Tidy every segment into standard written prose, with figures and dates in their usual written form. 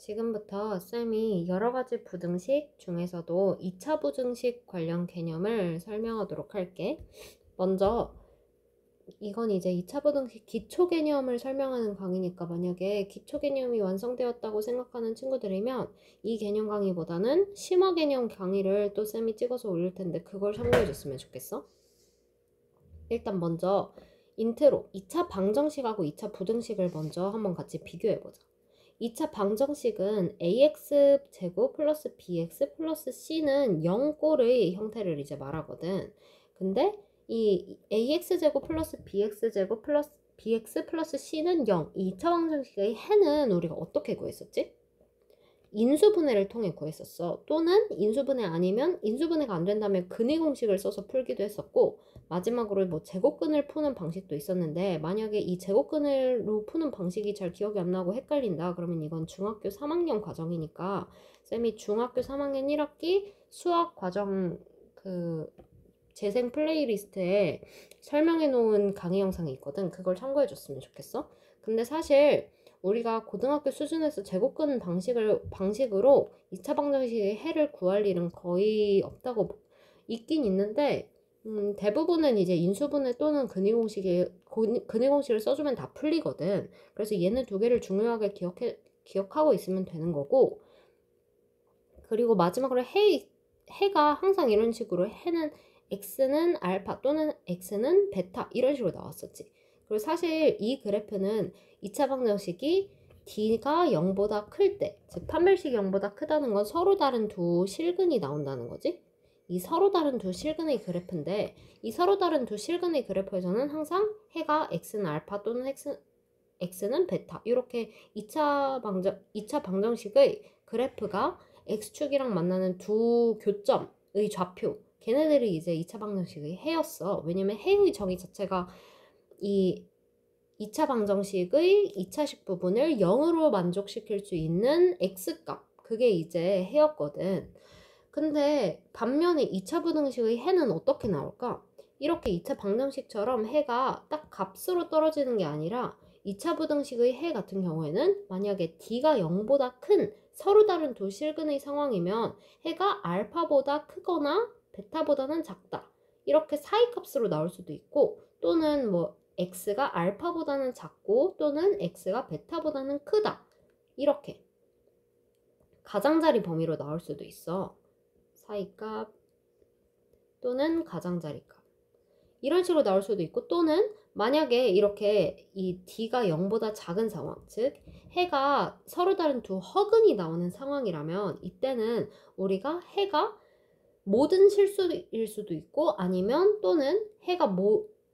지금부터 쌤이 여러 가지 부등식 중에서도 2차 부등식 관련 개념을 설명하도록 할게. 먼저 이건 이제 2차 부등식 기초 개념을 설명하는 강의니까 만약에 기초 개념이 완성되었다고 생각하는 친구들이면 이 개념 강의보다는 심화 개념 강의를 또 쌤이 찍어서 올릴 텐데 그걸 참고해 줬으면 좋겠어. 일단 먼저 인트로 2차 방정식하고 2차 부등식을 먼저 한번 같이 비교해 보자. 2차 방정식은 ax제곱 플러스 bx 플러스 c는 0꼴의 형태를 이제 말하거든. 근데 이 ax제곱 플러스 bx제곱 플러스 bx 플러스 c는 0. 이 2차 방정식의 해는 우리가 어떻게 구했었지? 인수분해를 통해 구했었어. 또는 인수분해 아니면 인수분해가 안 된다면 근의 공식을 써서 풀기도 했었고, 마지막으로 뭐 제곱근을 푸는 방식도 있었는데, 만약에 이 제곱근으로 푸는 방식이 잘 기억이 안 나고 헷갈린다 그러면 이건 중학교 3학년 과정이니까 쌤이 중학교 3학년 1학기 수학 과정 그 재생 플레이리스트에 설명해 놓은 강의 영상이 있거든. 그걸 참고해 줬으면 좋겠어. 근데 사실 우리가 고등학교 수준에서 제곱근 방식으로 2차 방정식의 해를 구할 일은 거의 없다고 있긴 있는데 대부분은 이제 인수분해 또는 근의 공식을 써주면 다 풀리거든. 그래서 얘는 두 개를 중요하게 기억하고 있으면 되는 거고, 그리고 마지막으로 해가 항상 이런 식으로 해는 x는 알파 또는 x는 베타 이런 식으로 나왔었지. 그리고 사실 이 그래프는 2차 방정식이 d가 0보다 클 때, 즉 판별식이 0보다 크다는 건 서로 다른 두 실근이 나온다는 거지. 이 서로 다른 두 실근의 그래프인데, 이 서로 다른 두 실근의 그래프에서는 항상 해가 x는 알파 또는 x는 베타 이렇게 2차 방정식의 그래프가 x축이랑 만나는 두 교점의 좌표, 걔네들이 이제 2차 방정식의 해였어. 왜냐면 해의 정의 자체가 이 2차 방정식의 2차식 부분을 0으로 만족시킬 수 있는 x값, 그게 이제 해였거든. 근데 반면에 2차 부등식의 해는 어떻게 나올까? 이렇게 2차 방정식처럼 해가 딱 값으로 떨어지는 게 아니라 2차 부등식의 해 같은 경우에는 만약에 d가 0보다 큰 서로 다른 두 실근의 상황이면 해가 알파보다 크거나 베타보다는 작다. 이렇게 사이값으로 나올 수도 있고, 또는 뭐 x가 알파보다는 작고 또는 x가 베타보다는 크다. 이렇게 가장자리 범위로 나올 수도 있어. 사이값 또는 가장자리값 이런 식으로 나올 수도 있고, 또는 만약에 이렇게 이 d가 0보다 작은 상황, 즉 해가 서로 다른 두 허근이 나오는 상황이라면 이때는 우리가 해가 모든 실수일 수도 있고, 아니면 또는 해가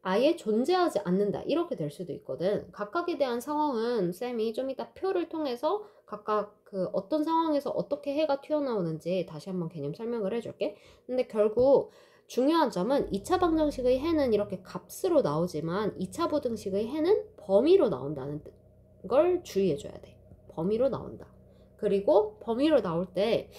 아예 존재하지 않는다 이렇게 될 수도 있거든. 각각에 대한 상황은 쌤이 좀 이따 표를 통해서 각각 그 어떤 상황에서 어떻게 해가 튀어나오는지 다시 한번 개념 설명을 해줄게. 근데 결국 중요한 점은 2차 방정식의 해는 이렇게 값으로 나오지만 2차 부등식의 해는 범위로 나온다는 걸 주의해줘야 돼. 범위로 나온다. 그리고 범위로 나올 때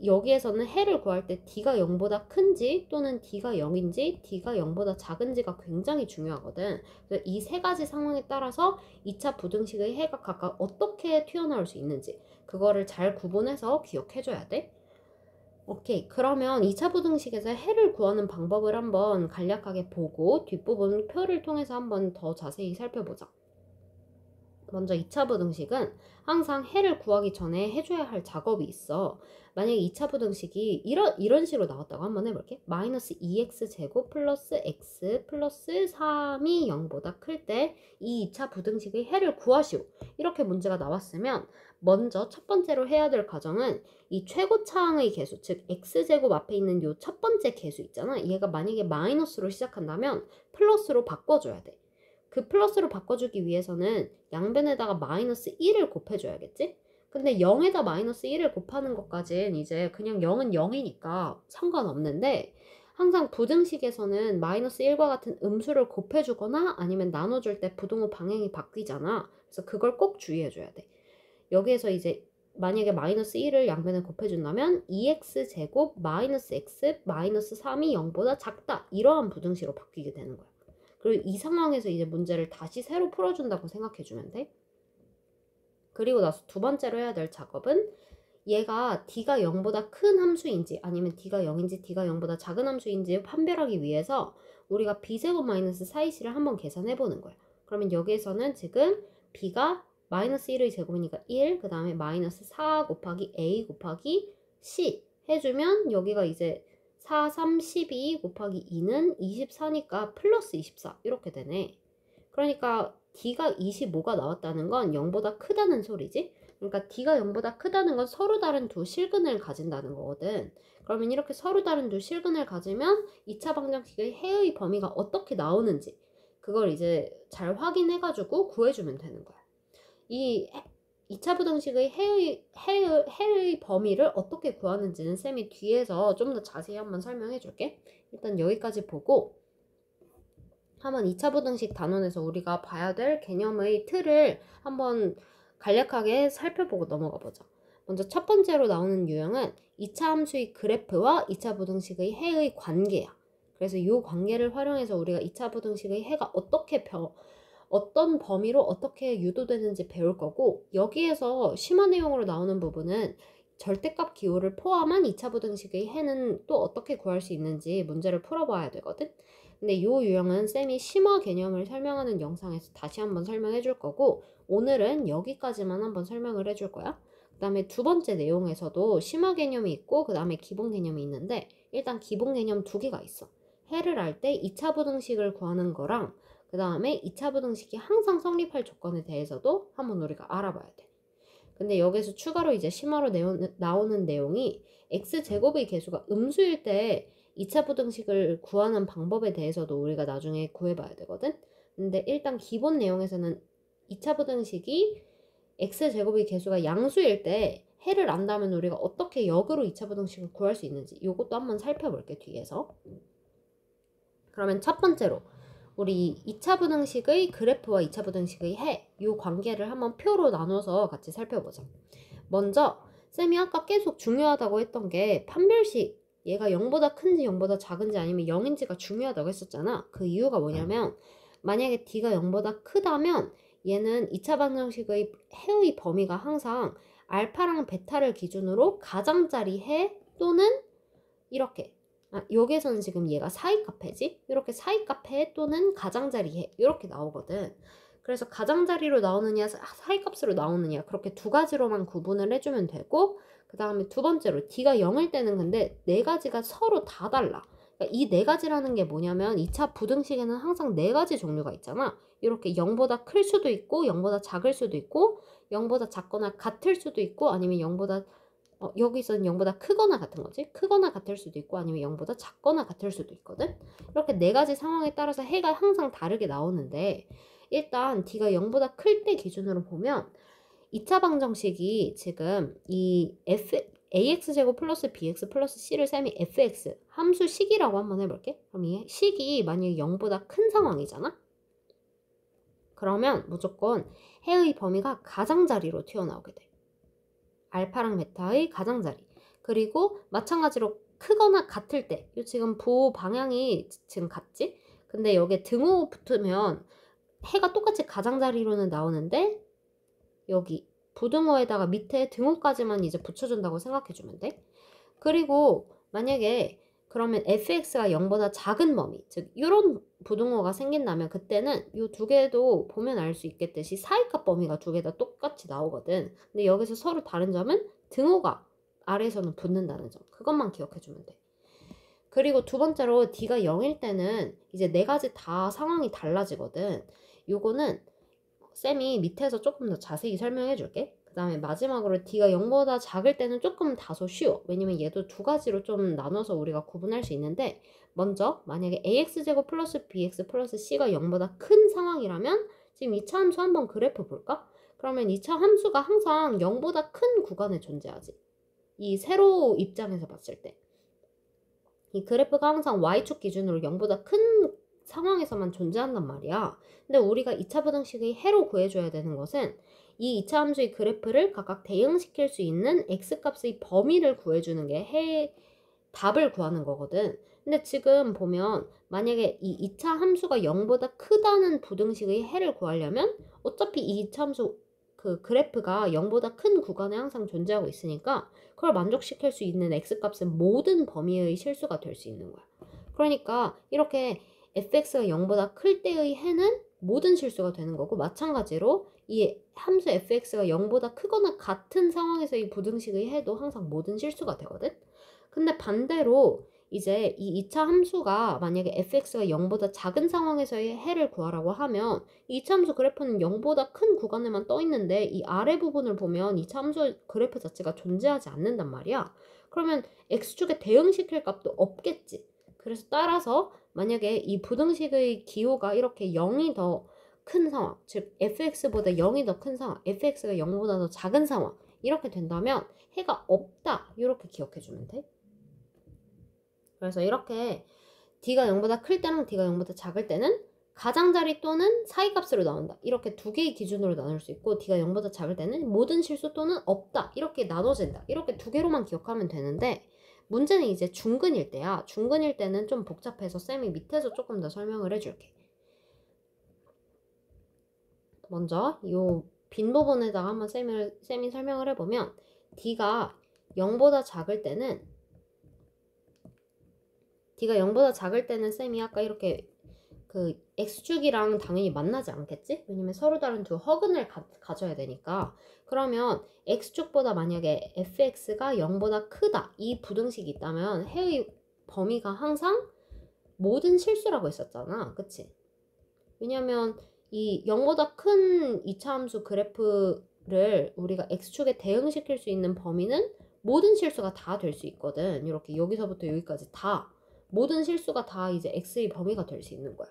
여기에서는 해를 구할 때 d가 0보다 큰지 또는 d가 0인지 d가 0보다 작은지가 굉장히 중요하거든. 그래서 이 세 가지 상황에 따라서 2차 부등식의 해가 각각 어떻게 튀어나올 수 있는지 그거를 잘 구분해서 기억해줘야 돼. 오케이, 그러면 2차 부등식에서 해를 구하는 방법을 한번 간략하게 보고 뒷부분 표를 통해서 한번 더 자세히 살펴보자. 먼저 2차 부등식은 항상 해를 구하기 전에 해줘야 할 작업이 있어. 만약에 2차 부등식이 이런 식으로 나왔다고 한번 해볼게. 마이너스 2x제곱 플러스 x 플러스 3이 0보다 클 때 이 2차 부등식의 해를 구하시오. 이렇게 문제가 나왔으면 먼저 첫 번째로 해야 될 과정은 이 최고차항의 개수, 즉 x제곱 앞에 있는 요 첫 번째 개수 있잖아. 얘가 만약에 마이너스로 시작한다면 플러스로 바꿔줘야 돼. 그 플러스로 바꿔주기 위해서는 양변에다가 마이너스 1을 곱해줘야겠지? 근데 0에다 마이너스 1을 곱하는 것까지는 이제 그냥 0은 0이니까 상관없는데, 항상 부등식에서는 마이너스 1과 같은 음수를 곱해주거나 아니면 나눠줄 때 부등호 방향이 바뀌잖아. 그래서 그걸 꼭 주의해줘야 돼. 여기에서 이제 만약에 마이너스 1을 양변에 곱해준다면 2x제곱 마이너스 x 마이너스 3이 0보다 작다. 이러한 부등식으로 바뀌게 되는 거야. 그리고 이 상황에서 이제 문제를 다시 새로 풀어준다고 생각해주면 돼. 그리고 나서 두 번째로 해야 될 작업은 얘가 D가 0보다 큰 함수인지 아니면 D가 0인지 D가 0보다 작은 함수인지 판별하기 위해서 우리가 B제곱 마이너스 4AC를 한번 계산해 보는 거야. 그러면 여기에서는 지금 B가 마이너스 1의 제곱이니까 1, 그 다음에 마이너스 4 곱하기 A 곱하기 C 해주면 여기가 이제 4, 3, 12 곱하기 2는 24니까 플러스 24 이렇게 되네. 그러니까 D가 25가 나왔다는 건 0보다 크다는 소리지. 그러니까 D가 0보다 크다는 건 서로 다른 두 실근을 가진다는 거거든. 그러면 이렇게 서로 다른 두 실근을 가지면 2차 방정식의 해의 범위가 어떻게 나오는지 그걸 이제 잘 확인해가지고 구해주면 되는 거야. 이 2차 부등식의 해의 범위를 어떻게 구하는지는 쌤이 뒤에서 좀 더 자세히 한번 설명해 줄게. 일단 여기까지 보고 한번 2차 부등식 단원에서 우리가 봐야 될 개념의 틀을 한번 간략하게 살펴보고 넘어가 보자. 먼저 첫 번째로 나오는 유형은 2차 함수의 그래프와 2차 부등식의 해의 관계야. 그래서 이 관계를 활용해서 우리가 2차 부등식의 해가 어떤 범위로 어떻게 유도되는지 배울 거고, 여기에서 심화 내용으로 나오는 부분은 절대값 기호를 포함한 2차 부등식의 해는 또 어떻게 구할 수 있는지 문제를 풀어봐야 되거든. 근데 이 유형은 쌤이 심화 개념을 설명하는 영상에서 다시 한번 설명해 줄 거고, 오늘은 여기까지만 한번 설명을 해줄 거야. 그 다음에 두 번째 내용에서도 심화 개념이 있고 그 다음에 기본 개념이 있는데, 일단 기본 개념 두 개가 있어. 해를 알 때 2차 부등식을 구하는 거랑 그 다음에 2차 부등식이 항상 성립할 조건에 대해서도 한번 우리가 알아봐야 돼. 근데 여기서 추가로 이제 심화로 나오는 내용이 x제곱의 개수가 음수일 때 2차 부등식을 구하는 방법에 대해서도 우리가 나중에 구해봐야 되거든. 근데 일단 기본 내용에서는 2차 부등식이 x제곱의 개수가 양수일 때 해를 안다면 우리가 어떻게 역으로 2차 부등식을 구할 수 있는지 이것도 한번 살펴볼게, 뒤에서. 그러면 첫 번째로 우리 2차 부등식의 그래프와 2차 부등식의 해, 이 관계를 한번 표로 나눠서 같이 살펴보자. 먼저 쌤이 아까 계속 중요하다고 했던 게 판별식, 얘가 0보다 큰지 0보다 작은지 아니면 0인지가 중요하다고 했었잖아. 그 이유가 뭐냐면 만약에 D가 0보다 크다면 얘는 2차 방정식의 해의 범위가 항상 알파랑 베타를 기준으로 가장자리 해 또는 이렇게, 여기에서는 지금 얘가 사이카페지? 이렇게 사이카페 또는 가장자리 해 이렇게 나오거든. 그래서 가장자리로 나오느냐 사이값으로 나오느냐 그렇게 두 가지로만 구분을 해주면 되고, 그 다음에 두 번째로 D가 0일 때는 근데 네 가지가 서로 다 달라. 그러니까 이 네 가지라는 게 뭐냐면 2차 부등식에는 항상 네 가지 종류가 있잖아. 이렇게 0보다 클 수도 있고 0보다 작을 수도 있고 0보다 작거나 같을 수도 있고 아니면 0보다 여기서는 0보다 크거나 같은 거지. 크거나 같을 수도 있고 아니면 0보다 작거나 같을 수도 있거든. 이렇게 네 가지 상황에 따라서 해가 항상 다르게 나오는데, 일단 D가 0보다 클 때 기준으로 보면 2차 방정식이 지금 이 AX제곱 플러스 BX 플러스 C를 쌤이 FX 함수 식이라고 한번 해볼게. 그럼 이 식이 만약에 0보다 큰 상황이잖아? 그러면 무조건 해의 범위가 가장자리로 튀어나오게 돼. 알파랑 베타의 가장자리. 그리고 마찬가지로 크거나 같을 때, 지금 부 방향이 지금 같지? 근데 여기에 등호 붙으면 해가 똑같이 가장자리로는 나오는데 여기 부등호에다가 밑에 등호까지만 이제 붙여준다고 생각해주면 돼. 그리고 만약에 그러면 fx가 0보다 작은 범위, 즉 이런 부등호가 생긴다면 그때는 이 두 개도 보면 알 수 있겠듯이 사이값 범위가 두 개 다 똑같이 나오거든. 근데 여기서 서로 다른 점은 등호가 아래에서는 붙는다는 점, 그것만 기억해주면 돼. 그리고 두 번째로 D가 0일 때는 이제 네 가지 다 상황이 달라지거든. 요거는 쌤이 밑에서 조금 더 자세히 설명해 줄게. 그 다음에 마지막으로 D가 0보다 작을 때는 조금 다소 쉬워. 왜냐면 얘도 두 가지로 좀 나눠서 우리가 구분할 수 있는데, 먼저 만약에 AX제곱 플러스 BX 플러스 C가 0보다 큰 상황이라면 지금 2차 함수 한번 그래프 볼까? 그러면 2차 함수가 항상 0보다 큰 구간에 존재하지. 이 세로 입장에서 봤을 때. 이 그래프가 항상 Y축 기준으로 0보다 큰 상황에서만 존재한단 말이야. 근데 우리가 2차 부등식의 해로 구해줘야 되는 것은 이 2차 함수의 그래프를 각각 대응시킬 수 있는 x값의 범위를 구해주는 게 답을 구하는 거거든. 근데 지금 보면 만약에 이 2차 함수가 0보다 크다는 부등식의 해를 구하려면 어차피 이 2차 함수 그 그래프가 0보다 큰 구간에 항상 존재하고 있으니까 그걸 만족시킬 수 있는 x값은 모든 범위의 실수가 될 수 있는 거야. 그러니까 이렇게 fx가 0보다 클 때의 해는 모든 실수가 되는 거고, 마찬가지로 이 함수 fx가 0보다 크거나 같은 상황에서의 부등식의 해도 항상 모든 실수가 되거든. 근데 반대로 이제 이 2차 함수가 만약에 fx가 0보다 작은 상황에서의 해를 구하라고 하면 2차 함수 그래프는 0보다 큰 구간에만 떠 있는데 이 아래 부분을 보면 2차 함수 그래프 자체가 존재하지 않는단 말이야. 그러면 x축에 대응시킬 값도 없겠지. 그래서 따라서 만약에 이 부등식의 기호가 이렇게 0이 더 큰 상황, 즉 fx보다 0이 더 큰 상황, fx가 0보다 더 작은 상황, 이렇게 된다면 해가 없다, 이렇게 기억해주면 돼. 그래서 이렇게 d가 0보다 클 때랑 d가 0보다 작을 때는 가장자리 또는 사이값으로 나온다, 이렇게 두 개의 기준으로 나눌 수 있고, d가 0보다 작을 때는 모든 실수 또는 없다, 이렇게 나눠진다, 이렇게 두 개로만 기억하면 되는데, 문제는 이제 중근일 때야. 중근일 때는 좀 복잡해서 쌤이 밑에서 조금 더 설명을 해줄게. 먼저 요 빈 부분에다가 한번 쌤이 설명을 해보면, d가 0보다 작을 때는 쌤이 아까 이렇게 그 x축이랑 당연히 만나지 않겠지? 왜냐면 서로 다른 두 허근을 가져야 되니까. 그러면 x축보다 만약에 fx가 0보다 크다, 이 부등식이 있다면 해의 범위가 항상 모든 실수라고 했었잖아, 그치? 왜냐면 이 0보다 큰 2차 함수 그래프를 우리가 x축에 대응시킬 수 있는 범위는 모든 실수가 다 될 수 있거든. 이렇게 여기서부터 여기까지 다, 모든 실수가 다 이제 x의 범위가 될 수 있는 거야.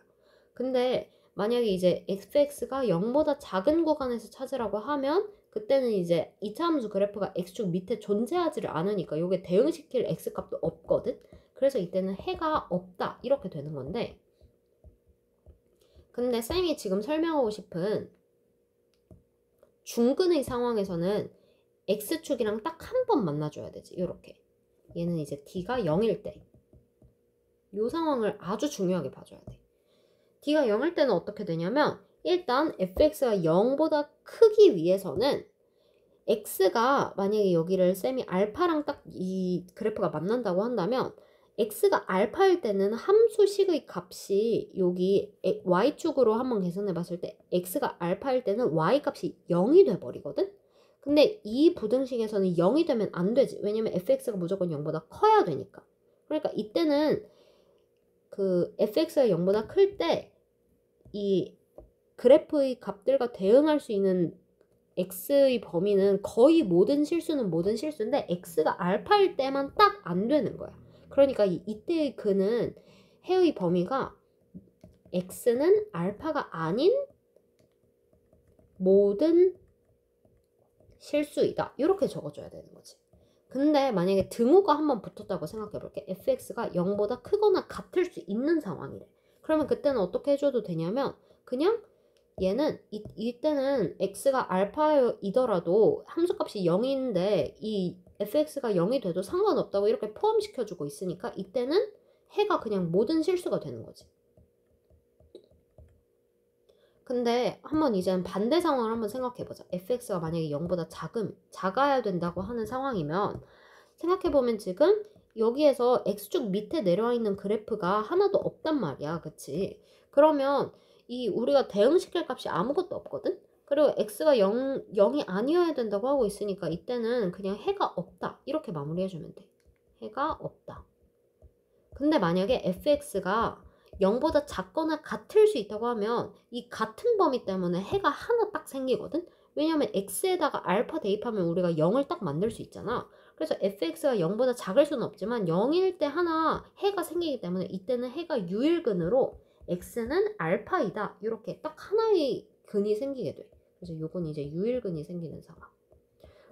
근데 만약에 이제 fx가 0보다 작은 구간에서 찾으라고 하면 그때는 이제 2차 함수 그래프가 x축 밑에 존재하지를 않으니까 요게 대응시킬 x값도 없거든. 그래서 이때는 해가 없다, 이렇게 되는 건데, 근데 쌤이 지금 설명하고 싶은 중근의 상황에서는 x축이랑 딱 한 번 만나줘야 되지. 이렇게 얘는 이제 d가 0일 때 이 상황을 아주 중요하게 봐줘야 돼. d가 0일 때는 어떻게 되냐면, 일단 fx가 0보다 크기 위해서는 x가 만약에 여기를 쌤이 알파랑 딱 이 그래프가 만난다고 한다면, x가 알파일 때는 함수식의 값이 여기 y축으로 한번 계산해 봤을 때 x가 알파일 때는 y값이 0이 돼버리거든? 근데 이 부등식에서는 0이 되면 안 되지. 왜냐면 fx가 무조건 0보다 커야 되니까. 그러니까 이때는 그 fx가 0보다 클 때 이 그래프의 값들과 대응할 수 있는 x의 범위는 거의 모든 실수는 모든 실수인데 x가 알파일 때만 딱 안 되는 거야. 그러니까 이때의 그는 해의 범위가 x는 알파가 아닌 모든 실수이다, 이렇게 적어줘야 되는 거지. 근데 만약에 등호가 한번 붙었다고 생각해볼게. fx가 0보다 크거나 같을 수 있는 상황이래. 그러면 그때는 어떻게 해줘도 되냐면, 그냥 얘는 이때는 x가 알파이더라도 함수값이 0인데 이 fx가 0이 돼도 상관없다고 이렇게 포함시켜주고 있으니까 이때는 해가 그냥 모든 실수가 되는 거지. 근데 한번 이제는 반대 상황을 한번 생각해보자. fx가 만약에 0보다 작아야 된다고 하는 상황이면, 생각해보면 지금 여기에서 x축 밑에 내려와 있는 그래프가 하나도 없단 말이야, 그치? 그러면 이 우리가 대응시킬 값이 아무것도 없거든? 그리고 x가 0이 아니어야 된다고 하고 있으니까 이때는 그냥 해가 없다, 이렇게 마무리해주면 돼. 해가 없다. 근데 만약에 fx가 0보다 작거나 같을 수 있다고 하면 이 같은 범위 때문에 해가 하나 딱 생기거든? 왜냐면 x에다가 알파 대입하면 우리가 0을 딱 만들 수 있잖아. 그래서 fx가 0보다 작을 수는 없지만 0일 때 하나 해가 생기기 때문에 이때는 해가 유일근으로 x는 알파이다, 이렇게 딱 하나의 근이 생기게 돼. 그래서 요건 이제 유일근이 생기는 상황.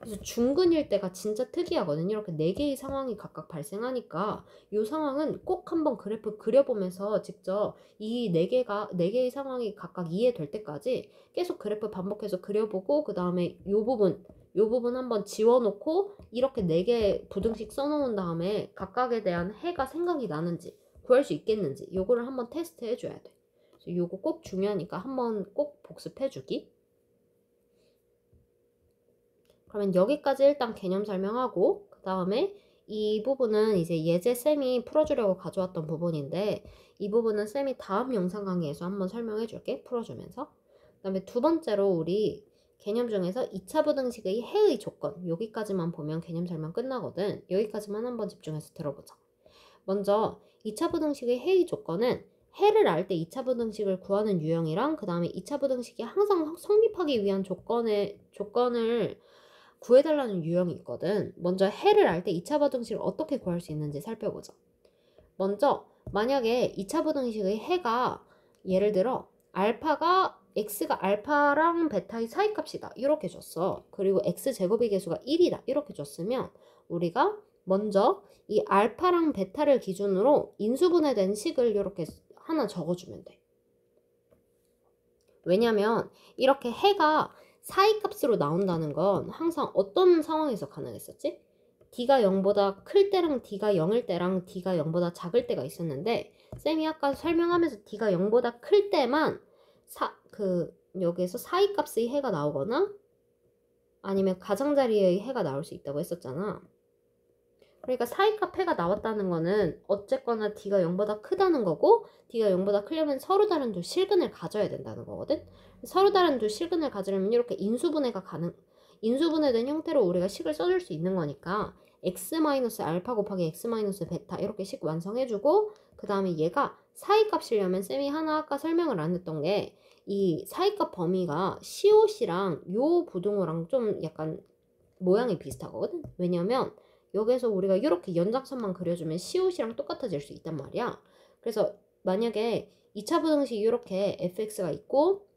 그래서 중근일 때가 진짜 특이하거든요. 이렇게 4개의 상황이 각각 발생하니까 이 상황은 꼭 한번 그래프 그려보면서 직접 이 4개의 상황이 각각 이해될 때까지 계속 그래프 반복해서 그려보고, 그 다음에 요 부분 한번 지워놓고 이렇게 4개 부등식 써놓은 다음에 각각에 대한 해가 생각이 나는지 구할 수 있겠는지 요거를 한번 테스트 해줘야 돼. 그래서 요거 꼭 중요하니까 한번 꼭 복습해주기. 그러면 여기까지 일단 개념 설명하고 그 다음에 이 부분은 이제 예제 쌤이 풀어주려고 가져왔던 부분인데 이 부분은 쌤이 다음 영상 강의에서 한번 설명해 줄게. 풀어주면서. 그 다음에 두 번째로 우리 개념 중에서 2차 부등식의 해의 조건 여기까지만 보면 개념 설명 끝나거든. 여기까지만 한번 집중해서 들어보자. 먼저 2차 부등식의 해의 조건은 해를 알 때 2차 부등식을 구하는 유형이랑 그 다음에 2차 부등식이 항상 성립하기 위한 조건을 구해달라는 유형이 있거든. 먼저 해를 알 때 2차 부등식을 어떻게 구할 수 있는지 살펴보자. 먼저 만약에 2차 부등식의 해가 예를 들어 x가 알파랑 베타의 사이값이다 이렇게 줬어. 그리고 x제곱의 개수가 1이다 이렇게 줬으면 우리가 먼저 이 알파랑 베타를 기준으로 인수분해된 식을 이렇게 하나 적어주면 돼. 왜냐면 이렇게 해가 사이값으로 나온다는 건 항상 어떤 상황에서 가능했었지? d가 0보다 클 때랑 d가 0일 때랑 d가 0보다 작을 때가 있었는데 쌤이 아까 설명하면서 d가 0보다 클 때만 여기에서 사이값의 해가 나오거나 아니면 가장자리의 해가 나올 수 있다고 했었잖아. 그러니까 사이값 해가 나왔다는 거는 어쨌거나 d가 0보다 크다는 거고 d가 0보다 크려면 서로 다른 두 실근을 가져야 된다는 거거든. 서로 다른 두 실근을 가지려면 이렇게 인수분해된 형태로 우리가 식을 써줄 수 있는 거니까 x-알파 곱하기 x-베타 이렇게 식 완성해주고 그 다음에 얘가 사이값이려면 쌤이 하나 아까 설명을 안 했던 게 이 사이값 범위가 COC랑 요 부등호랑 좀 약간 모양이 비슷하거든. 왜냐면 여기서 우리가 이렇게 연장선만 그려주면 COC랑 똑같아질 수 있단 말이야. 그래서 만약에 2차 부등식이 이렇게 fx가 있고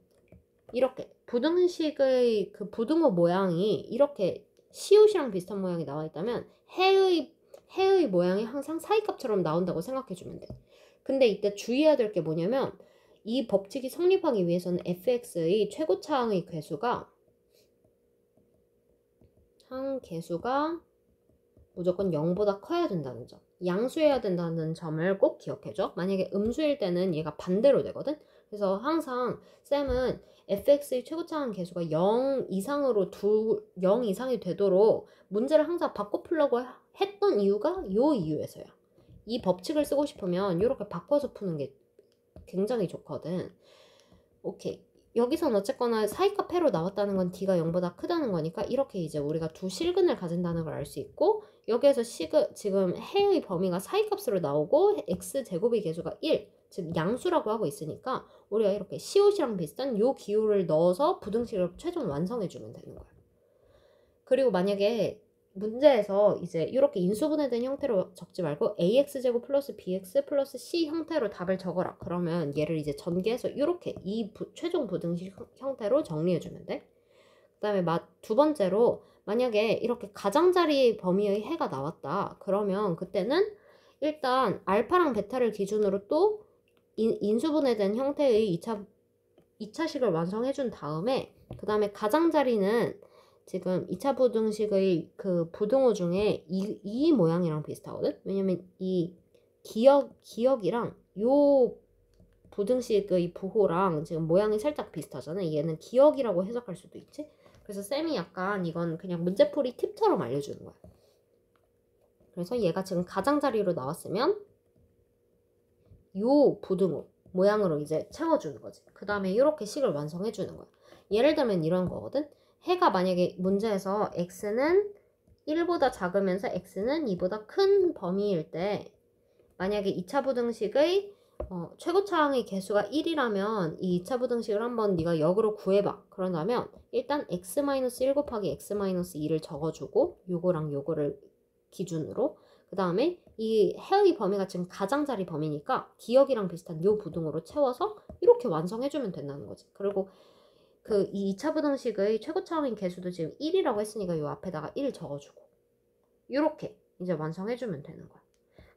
이렇게 부등식의 그 부등호 모양이 이렇게 COC랑 비슷한 모양이 나와 있다면 해의 모양이 항상 사이값처럼 나온다고 생각해주면 돼. 근데 이때 주의해야 될 게 뭐냐면 이 법칙이 성립하기 위해서는 fx의 최고차항의 개수가 무조건 0보다 커야 된다는 점. 양수여야 된다는 점을 꼭 기억해줘. 만약에 음수일 때는 얘가 반대로 되거든. 그래서 항상 쌤은 fx의 최고차항 개수가 0 이상이 되도록 문제를 항상 바꿔 풀려고 했던 이유가 요 이유에서야. 이 법칙을 쓰고 싶으면 이렇게 바꿔서 푸는 게 굉장히 좋거든. 오케이. 여기선 어쨌거나 사이값 해로 나왔다는 건 d가 0보다 크다는 거니까 이렇게 이제 우리가 두 실근을 가진다는 걸 알 수 있고 여기에서 지금 해의 범위가 사이값으로 나오고 x제곱의 개수가 1, 즉 양수라고 하고 있으니까 우리가 이렇게 COC랑 비슷한 요 기호를 넣어서 부등식을 최종 완성해주면 되는 거야. 그리고 만약에 문제에서 이제 이렇게 인수분해된 형태로 적지 말고 ax제곱 플러스 bx 플러스 c 형태로 답을 적어라. 그러면 얘를 이제 전개해서 이렇게 최종 부등식 형태로 정리해주면 돼. 그 다음에 두 번째로 만약에 이렇게 가장자리 범위의 해가 나왔다. 그러면 그때는 일단 알파랑 베타를 기준으로 또 인수분해된 형태의 2차식을 완성해준 다음에 그 다음에 가장자리는 지금 2차 부등식의 그 부등호 중에 이 모양이랑 비슷하거든? 왜냐면 이 기역이랑 요 부등식의 부호랑 지금 모양이 살짝 비슷하잖아. 얘는 기역이라고 해석할 수도 있지? 그래서 쌤이 약간 이건 그냥 문제풀이 팁처럼 알려주는 거야. 그래서 얘가 지금 가장자리로 나왔으면 요 부등호 모양으로 이제 채워주는 거지. 그 다음에 이렇게 식을 완성해주는 거야. 예를 들면 이런 거거든? 해가 만약에 문제에서 x는 1보다 작으면서 x는 2보다 큰 범위일 때 만약에 2차 부등식의 최고차항의 개수가 1이라면 이 2차 부등식을 한번 네가 역으로 구해봐. 그런다면 일단 x-1 곱하기 x-2를 적어주고 요거랑 요거를 기준으로 그 다음에 이 해의 범위가 지금 가장자리 범위니까 기역이랑 비슷한 요 부등호로 채워서 이렇게 완성해주면 된다는 거지. 그리고 이 2차 부등식의 최고차항인 개수도 지금 1이라고 했으니까 요 앞에다가 1 적어주고 이렇게 이제 완성해주면 되는 거야.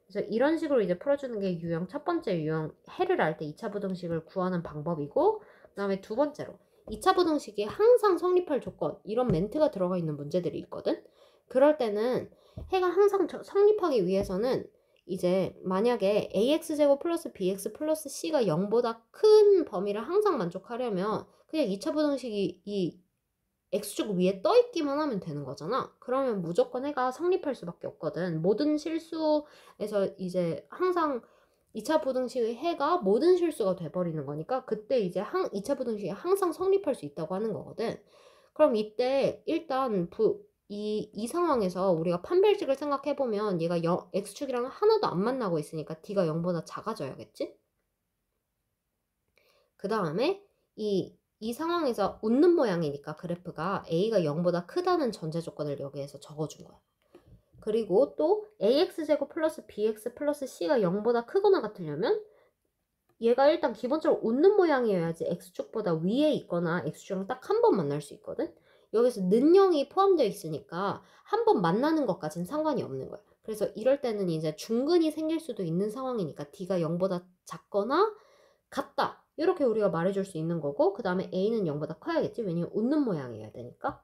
그래서 이런 식으로 이제 풀어주는 게 첫 번째 유형 해를 알 때 2차 부등식을 구하는 방법이고 그 다음에 두 번째로 2차 부등식이 항상 성립할 조건 이런 멘트가 들어가 있는 문제들이 있거든. 그럴 때는 해가 항상 성립하기 위해서는 이제 만약에 ax제곱 플러스 bx 플러스 c가 0보다 큰 범위를 항상 만족하려면 그냥 2차 부등식이 이 x축 위에 떠 있기만 하면 되는 거잖아. 그러면 무조건 해가 성립할 수밖에 없거든. 모든 실수에서 이제 항상 2차 부등식의 해가 모든 실수가 돼버리는 거니까 그때 이제 2차 부등식이 항상 성립할 수 있다고 하는 거거든. 그럼 이때 일단 이 상황에서 우리가 판별식을 생각해보면 얘가 x축이랑 하나도 안 만나고 있으니까 d가 0보다 작아져야겠지? 그 다음에 이 상황에서 웃는 모양이니까 그래프가 a가 0보다 크다는 전제 조건을 여기에서 적어준 거야. 그리고 또 ax제곱 플러스 bx 플러스 c가 0보다 크거나 같으려면 얘가 일단 기본적으로 웃는 모양이어야지 x축보다 위에 있거나 x축이랑 딱 한 번 만날 수 있거든. 여기서 는영이 포함되어 있으니까 한 번 만나는 것까지는 상관이 없는 거야. 그래서 이럴 때는 이제 중근이 생길 수도 있는 상황이니까 d가 0보다 작거나 같다 이렇게 우리가 말해줄 수 있는 거고, 그 다음에 a는 0보다 커야겠지. 왜냐면 웃는 모양이어야 되니까.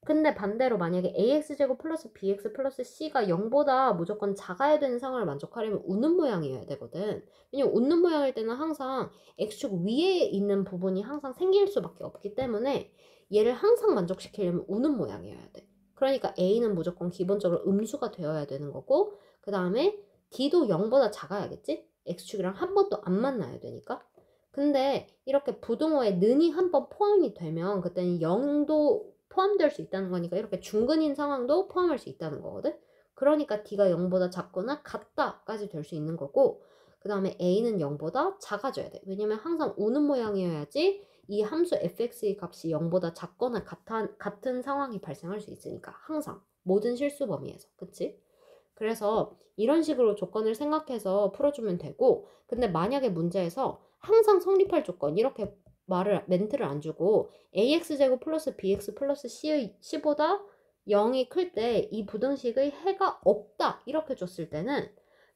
근데 반대로 만약에 ax제곱 플러스 bx 플러스 c가 0보다 무조건 작아야 되는 상황을 만족하려면 웃는 모양이어야 되거든. 왜냐면 웃는 모양일 때는 항상 x축 위에 있는 부분이 항상 생길 수밖에 없기 때문에 얘를 항상 만족시키려면 웃는 모양이어야 돼. 그러니까 a는 무조건 기본적으로 음수가 되어야 되는 거고, 그 다음에 d도 0보다 작아야겠지? x축이랑 한 번도 안 만나야 되니까. 근데 이렇게 부등호에 는이 한 번 포함이 되면 그때는 0도 포함될 수 있다는 거니까 이렇게 중근인 상황도 포함할 수 있다는 거거든. 그러니까 d가 0보다 작거나 같다까지 될 수 있는 거고, 그 다음에 a는 0보다 작아져야 돼. 왜냐면 항상 우는 모양이어야지 이 함수 fx의 값이 0보다 작거나 같은 상황이 발생할 수 있으니까 항상 모든 실수 범위에서. 그치? 그래서 이런 식으로 조건을 생각해서 풀어주면 되고, 근데 만약에 문제에서 항상 성립할 조건 이렇게 멘트를 안 주고 ax제곱 플러스 bx 플러스 c보다 0이 클 때 이 부등식의 해가 없다 이렇게 줬을 때는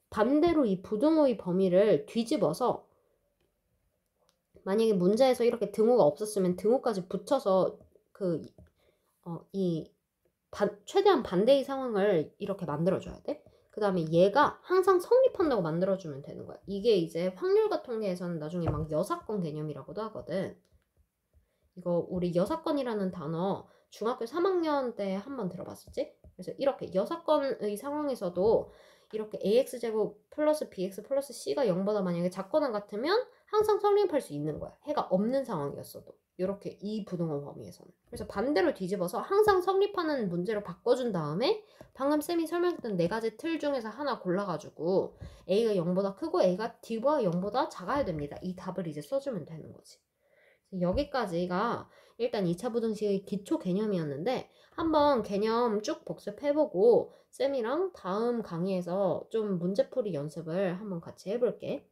반대로 이 부등호의 범위를 뒤집어서, 만약에 문제에서 이렇게 등호가 없었으면 등호까지 붙여서 최대한 반대의 상황을 이렇게 만들어줘야 돼. 그 다음에 얘가 항상 성립한다고 만들어주면 되는 거야. 이게 이제 확률과 통계에서는 나중에 막 여사건 개념이라고도 하거든. 이거 우리 여사건이라는 단어 중학교 3학년 때 한번 들어봤었지? 그래서 이렇게 여사건의 상황에서도 이렇게 ax제곱 플러스 bx 플러스 c가 0보다 만약에 작거나 같으면 항상 성립할 수 있는 거야. 해가 없는 상황이었어도. 이렇게 이 부등호 범위에서는. 그래서 반대로 뒤집어서 항상 성립하는 문제로 바꿔준 다음에 방금 쌤이 설명했던 네 가지 틀 중에서 하나 골라가지고 a가 0보다 크고 a가 d가 0보다 작아야 됩니다. 이 답을 이제 써주면 되는 거지. 여기까지가 일단 2차 부등식의 기초 개념이었는데 한번 개념 쭉 복습해보고 쌤이랑 다음 강의에서 좀 문제풀이 연습을 한번 같이 해볼게.